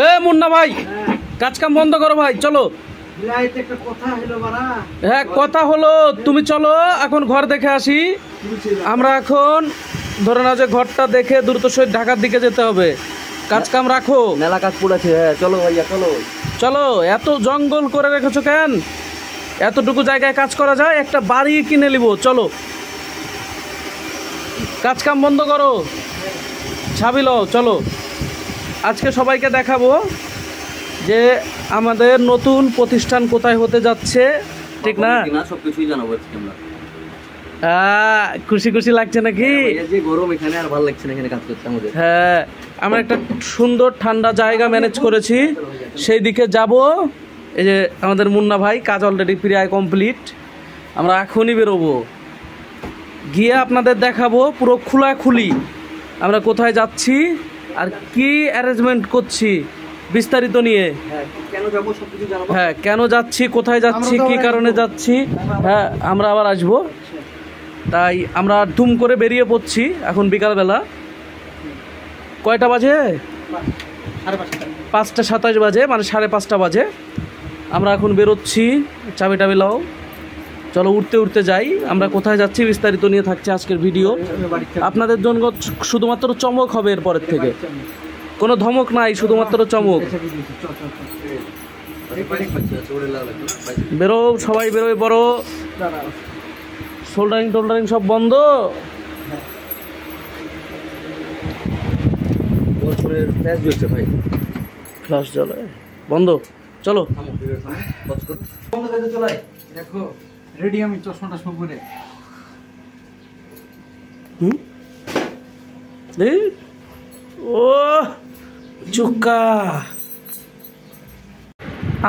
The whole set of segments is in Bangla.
এ মুন্না ভাই, কাজ কাম বন্ধ করো ভাই, চলো। হ্যাঁ কথা হলো, তুমি চলো এখন ঘর দেখে আসি। আমরা এখন ধরে না যে ঘরটা দেখে দ্রুত সহিত ঢাকার দিকে যেতে হবে। কাজ কাম রাখো, মেলা কাজ পড়েছে। হ্যাঁ চলো ভাইয়া চলো। চলো। এত জঙ্গল করে রেখেছো কেন? এতটুকু জায়গায় কাজ করা যায়? একটা বাড়ি কিনে নিব, চলো। কাজ কাম বন্ধ করো, ছাবি লও, চলো। আজকে সবাইকে দেখাবো যে আমাদের নতুন প্রতিষ্ঠান কোথায় হতে যাচ্ছে, ঠিক না? সবকিছুই জানাবো আমরা। খুশি খুশি লাগছে নাকি? যে গরম এখানে আর ভালো লাগছে না এখানে কাজ করতে আমাদের। হ্যাঁ, আমরা একটা সুন্দর ঠান্ডা জায়গা ম্যানেজ করেছি, সেই দিকে যাব। এই যে আমাদের মুন্না ভাই, কাজ অলরেডি প্রায় কমপ্লিট। আমরা এখনই বেরোবো, গিয়ে আপনাদের দেখাবো পুরো খোলাখুলি আমরা কোথায় যাচ্ছি আর কি অ্যারেঞ্জমেন্ট করছি বিস্তারিত নিয়ে। হ্যাঁ, কেন যাচ্ছি, কোথায় যাচ্ছি, কি কারণে যাচ্ছি, হ্যাঁ আমরা আবার আসবো। তাই আমরা ধুম করে বেরিয়ে পড়ছি এখন বিকালবেলা। কয়টা বাজে? 5:27 বাজে, মানে 5:30 বাজে। আমরা এখন বেরোচ্ছি, চাবি টাবি লাও, চলো উঠতে উঠতে যাই। আমরা কোথায় যাচ্ছি বিস্তারিত নিয়ে থাকছে আজকের ভিডিও। আপনাদের জন্য শুধুমাত্র চমক হবে এরপরের থেকে, কোনো ধমক নাই, শুধুমাত্র চমক। বেরো সবাই, বেরোয় বড়। সোল্ডারিং টোল্ডারিং সব বন্ধ। ফ্ল্যাশ জ্বলে বন্ধ, চলো। দেখো রেডি, আমি চশমাটা শো করে। ও চুক্কা।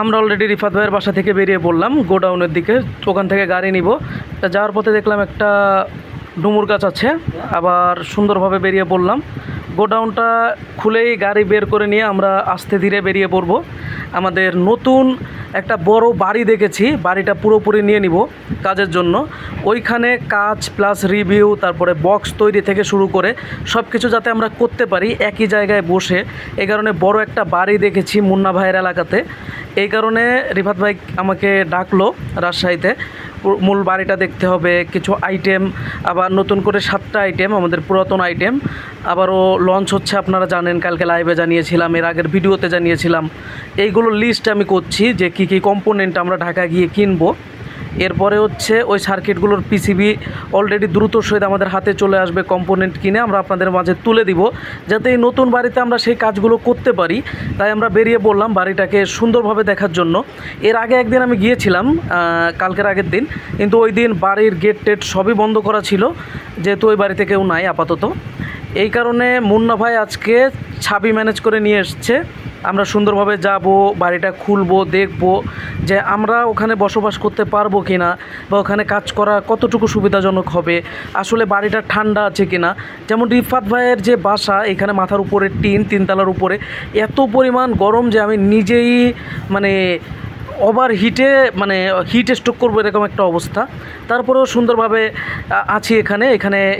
আমরা অলরেডি রিফাত ভাইয়ের বাসা থেকে বেরিয়ে পড়লাম গোডাউনের দিকে। ওখান থেকে গাড়ি নিব। যাওয়ার পথে দেখলাম একটা ডুমুর গাছ আছে, আবার সুন্দরভাবে বেরিয়ে পড়লাম। গোডাউনটা খুলেই গাড়ি বের করে নিয়ে আমরা আস্তে ধীরে বেরিয়ে পড়ব। আমাদের নতুন একটা বড় বাড়ি দেখেছি, বাড়িটা পুরোপুরি নিয়ে নিব কাজের জন্য। ওইখানে কাজ প্লাস রিভিউ, তারপরে বক্স তৈরি থেকে শুরু করে সব কিছু যাতে আমরা করতে পারি একই জায়গায় বসে, এই কারণে বড় একটা বাড়ি দেখেছি মুন্না ভাইয়ের এলাকাতে। এই কারণে রিফাত ভাই আমাকে ডাকলো রাজশাহীতে। মূল বাড়িটা দেখতে হবে, কিছু আইটেম, আবার নতুন করে 7টা আইটেম, আমাদের পুরাতন আইটেম আবারও লঞ্চ হচ্ছে। আপনারা জানেন, কালকে লাইভে জানিয়েছিলাম, এর আগের ভিডিওতে জানিয়েছিলাম। এইগুলো লিস্ট আমি করছি যে কী কী কম্পোনেন্ট আমরা ঢাকায় গিয়ে কিনবো। এরপরে হচ্ছে ওই সার্কিটগুলোর পিসিবি অলরেডি দ্রুত সহিত আমাদের হাতে চলে আসবে। কম্পোনেন্ট কিনে আমরা আপনাদের মাঝে তুলে দিব, যাতে এই নতুন বাড়িতে আমরা সেই কাজগুলো করতে পারি। তাই আমরা বেরিয়ে পড়লাম বাড়িটাকে সুন্দরভাবে দেখার জন্য। এর আগে একদিন আমি গিয়েছিলাম, কালকের আগের দিন, কিন্তু ওই দিন বাড়ির গেট টেট সবই বন্ধ করা ছিল, যেহেতু ওই বাড়িতে কেউ নাই আপাতত। এই কারণে মুন্না ভাই আজকে ছাবি ম্যানেজ করে নিয়ে এসছে। আমরা সুন্দরভাবে যাব, বাড়িটা খুলবো, দেখব যে আমরা ওখানে বসবাস করতে পারবো কি না, বা ওখানে কাজ করা কতটুকু সুবিধাজনক হবে, আসলে বাড়িটা ঠান্ডা আছে কি না। যেমন রিফাত ভাইয়ের যে বাসা, এখানে মাথার উপরে টিন, 3 তলার উপরে, এত পরিমাণ গরম যে আমি নিজেই মানে ওভার হিটে, মানে হিট স্ট্রোক করবো এরকম একটা অবস্থা। তারপরেও সুন্দরভাবে আছি এখানে।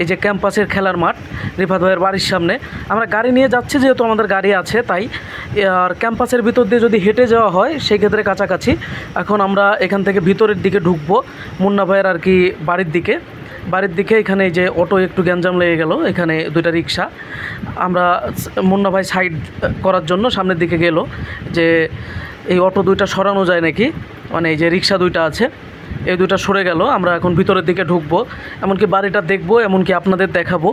এই যে ক্যাম্পাসের খেলার মাঠ রিফাত ভাইয়ের বাড়ির সামনে। আমরা গাড়ি নিয়ে যাচ্ছি, যেহেতু আমাদের গাড়ি আছে তাই। আর ক্যাম্পাসের ভিতর দিয়ে যদি হেঁটে যাওয়া হয় সেই ক্ষেত্রে কাছাকাছি। এখন আমরা এখান থেকে ভিতরের দিকে ঢুকবো মুন্না ভাইয়ের আর কি বাড়ির দিকে। এখানে এই যে অটো একটু গ্যাঞ্জাম লেগে গেল, এখানে 2টা রিক্সা। আমরা মুন্না ভাই সাইড করার জন্য সামনের দিকে গেল যে এই অটো 2টা সরানো যায় নাকি, মানে এই যে রিক্সা 2টা আছে, এই 2টা সরে গেল। আমরা এখন ভিতরের দিকে ঢুকবো, এমনকি বাড়িটা দেখবো, এমনকি আপনাদের দেখাবো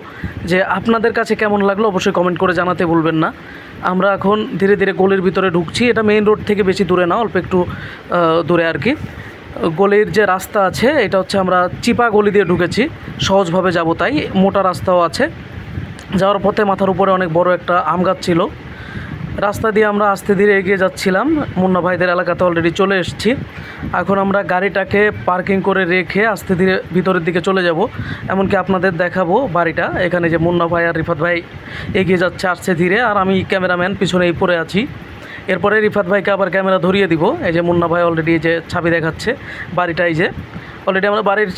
যে আপনাদের কাছে কেমন লাগলো অবশ্যই কমেন্ট করে জানাতে ভুলবেন না। আমরা এখন ধীরে ধীরে গলির ভিতরে ঢুকছি। এটা মেইন রোড থেকে বেশি দূরে না, অল্প একটু দূরে আর কি। গলির যে রাস্তা আছে এটা হচ্ছে আমরা চিপা গলি দিয়ে ঢুকেছি, সহজভাবে যাব, তাই মোটা রাস্তাও আছে। যাওয়ার পথে মাথার উপরে অনেক বড় একটা আম গাছ ছিল। রাস্তা দিয়ে আমরা আস্তে ধীরে এগিয়ে যাচ্ছিলাম। মুন্না ভাইদের এলাকাতে অলরেডি চলে এসেছি। এখন আমরা গাড়িটাকে পার্কিং করে রেখে আস্তে ধীরে ভিতরের দিকে চলে যাব, এমনকি আপনাদের দেখাবো বাড়িটা। এখানে যে মুন্না ভাই আর রিফাত ভাই এগিয়ে যাচ্ছে আস্তে ধীরে, আর আমি ক্যামেরাম্যান পিছনেই পড়ে আছি। এরপরে রিফাত ভাইকে আবার ক্যামেরা ধরিয়ে দিব। এই যে মুন্না ভাই অলরেডি যে ছাবি দেখাচ্ছে বাড়িটা, এই যে অলরেডি আমরা বাড়ির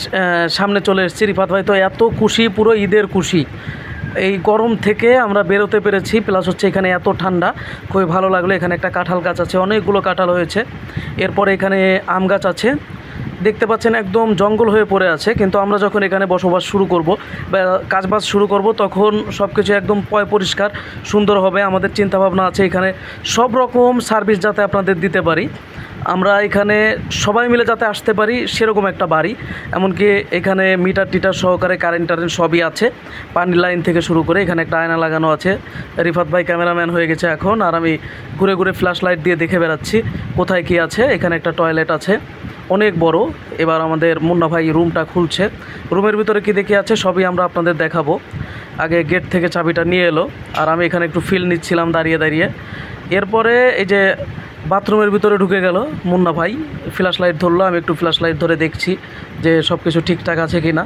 সামনে চলে এসেছি। রিফাত ভাই তো এত খুশি, পুরো ঈদের খুশি। এই গরম থেকে আমরা বেরোতে পেরেছি, প্লাস হচ্ছে এখানে এত ঠান্ডা, খুবই ভালো লাগলো। এখানে একটা কাঁঠাল গাছ আছে, অনেকগুলো কাঁঠাল হয়েছে। এরপরে এখানে আম গাছ আছে, দেখতে পাচ্ছেন একদম জঙ্গল হয়ে পড়ে আছে, কিন্তু আমরা যখন এখানে বসবাস শুরু করব বা কাজবাজ শুরু করব তখন সব কিছু একদম পরিষ্কার সুন্দর হবে। আমাদের চিন্তাভাবনা আছে এখানে সব রকম সার্ভিস যাতে আপনাদের দিতে পারি, আমরা এখানে সবাই মিলে যাতে আসতে পারি সেরকম একটা বাড়ি। এমনকি এখানে মিটার টিটার সহকারে কারেন্ট টারেন্ট সবই আছে, পানির লাইন থেকে শুরু করে। এখানে একটা আয়না লাগানো আছে, রিফাত ভাই ক্যামেরাম্যান হয়ে গেছে এখন, আর আমি ঘুরে ঘুরে ফ্ল্যাশ লাইট দিয়ে দেখে বেড়াচ্ছি কোথায় কী আছে। এখানে একটা টয়লেট আছে অনেক বড়। এবার আমাদের মুন্না ভাই রুমটা খুলছে, রুমের ভিতরে কী দেখে আছে সবই আমরা আপনাদের দেখাবো। আগে গেট থেকে চাবিটা নিয়ে এলো, আর আমি এখানে একটু ফিল নিচ্ছিলাম দাঁড়িয়ে দাঁড়িয়ে। এরপরে এই যে বাথরুমের ভিতরে ঢুকে গেল মুন্না ভাই, ফ্ল্যাশ লাইট ধরলো, আমি একটু ফ্ল্যাশ লাইট ধরে দেখছি যে সব কিছু ঠিকঠাক আছে কি না,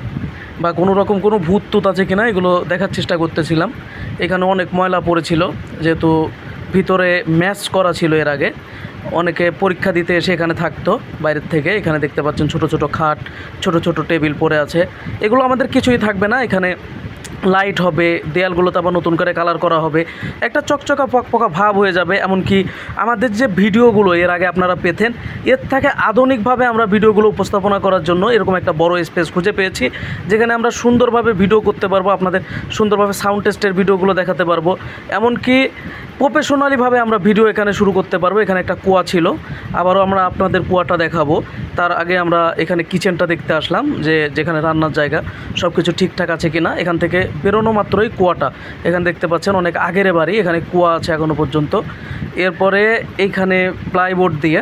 বা কোনো রকম কোনো ভূত টুত আছে কি না, এগুলো দেখার চেষ্টা করতেছিলাম। এখানে অনেক ময়লা পড়েছিল, যেহেতু ভিতরে ম্যাচ করা ছিল এর আগে, অনেকে পরীক্ষা দিতে এসে এখানে থাকতো বাইরের থেকে। এখানে দেখতে পাচ্ছেন ছোট ছোট খাট, ছোট ছোট টেবিল পড়ে আছে। এগুলো আমাদের কিছুই থাকবে না, এখানে লাইট হবে, দেয়ালগুলোতে আবার নতুন করে কালার করা হবে, একটা চকচকা পকপকা ভাব হয়ে যাবে। এমনকি আমাদের যে ভিডিওগুলো এর আগে আপনারা পেতেন, এর থেকে আধুনিকভাবে আমরা ভিডিওগুলো উপস্থাপনা করার জন্য এরকম একটা বড় স্পেস খুঁজে পেয়েছি, যেখানে আমরা সুন্দরভাবে ভিডিও করতে পারবো, আপনাদের সুন্দরভাবে সাউন্ড টেস্টের ভিডিওগুলো দেখাতে পারবো। এমনকি প্রফেশনালিভাবে আমরা ভিডিও এখানে শুরু করতে পারবো। এখানে একটা কুয়া ছিল, আবারও আমরা আপনাদের কুয়াটা দেখাবো। তার আগে আমরা এখানে কিচেনটা দেখতে আসলাম, যে যেখানে রান্নার জায়গা সব কিছু ঠিকঠাক আছে কিনা। এখান থেকে বেরোনো মাত্রই কুয়াটা, এখানে দেখতে পাচ্ছেন অনেক আগের বাড়ি, এখানে কুয়া আছে এখনও পর্যন্ত। এরপরে এইখানে প্লাইবোর্ড দিয়ে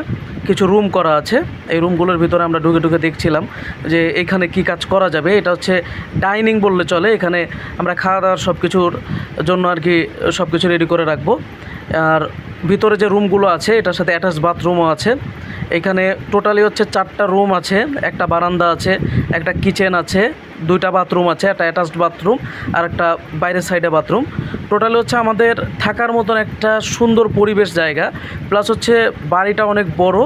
কিছু রুম করা আছে, এই রুমগুলোর ভিতরে আমরা ঢুকে ঢুকে দেখছিলাম যে এখানে কি কাজ করা যাবে। এটা হচ্ছে ডাইনিং বললে চলে, এখানে আমরা খাওয়া দাওয়ার সব কিছুর জন্য আর কি সব কিছু রেডি করে রাখবো। আর ভিতরে যে রুমগুলো আছে এটার সাথে অ্যাটাচ বাথরুমও আছে। এখানে টোটালি হচ্ছে 4টা রুম আছে, একটা বারান্দা আছে, একটা কিচেন আছে, 2টা বাথরুম আছে, একটা অ্যাটাচড বাথরুম আর একটা বাইরের সাইডে বাথরুম। টোটালি হচ্ছে আমাদের থাকার মতন একটা সুন্দর পরিবেশ জায়গা, প্লাস হচ্ছে বাড়িটা অনেক বড়,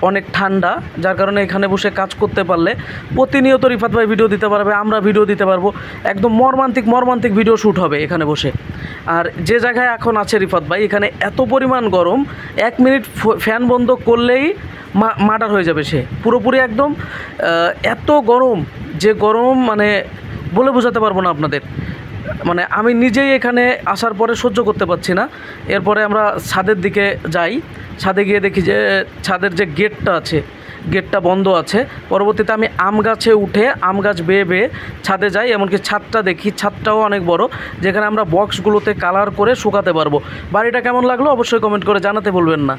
অনেক ঠান্ডা, যার কারণে এখানে বসে কাজ করতে পারলে প্রতিনিয়ত রিফাত ভাই ভিডিও দিতে পারবে, আমরা ভিডিও দিতে পারবো, একদম মর্মান্তিক ভিডিও শ্যুট হবে এখানে বসে। আর যে জায়গায় এখন আছে রিফাত ভাই, এখানে এত পরিমাণ গরম, 1 মিনিট ফ্যান বন্ধ করলেই মার্ডার হয়ে যাবে সে, পুরোপুরি একদম এত গরম, যে গরম মানে বলে বোঝাতে পারবো না আপনাদের। মানে আমি নিজেই এখানে আসার পরে সহ্য করতে পারছি না। এরপরে আমরা ছাদের দিকে যাই, ছাদে গিয়ে দেখি যে ছাদের যে গেটটা আছে, গেটটা বন্ধ আছে। পরবর্তীতে আমি আম গাছে উঠে আম গাছ বেয়ে বেয়ে ছাদে যাই, এমনকি ছাদটা দেখি, ছাদটাও অনেক বড়, যেখানে আমরা বক্সগুলোতে কালার করে শুকাতে পারবো। বাড়িটা কেমন লাগলো অবশ্যই কমেন্ট করে জানাতে ভুলবেন না।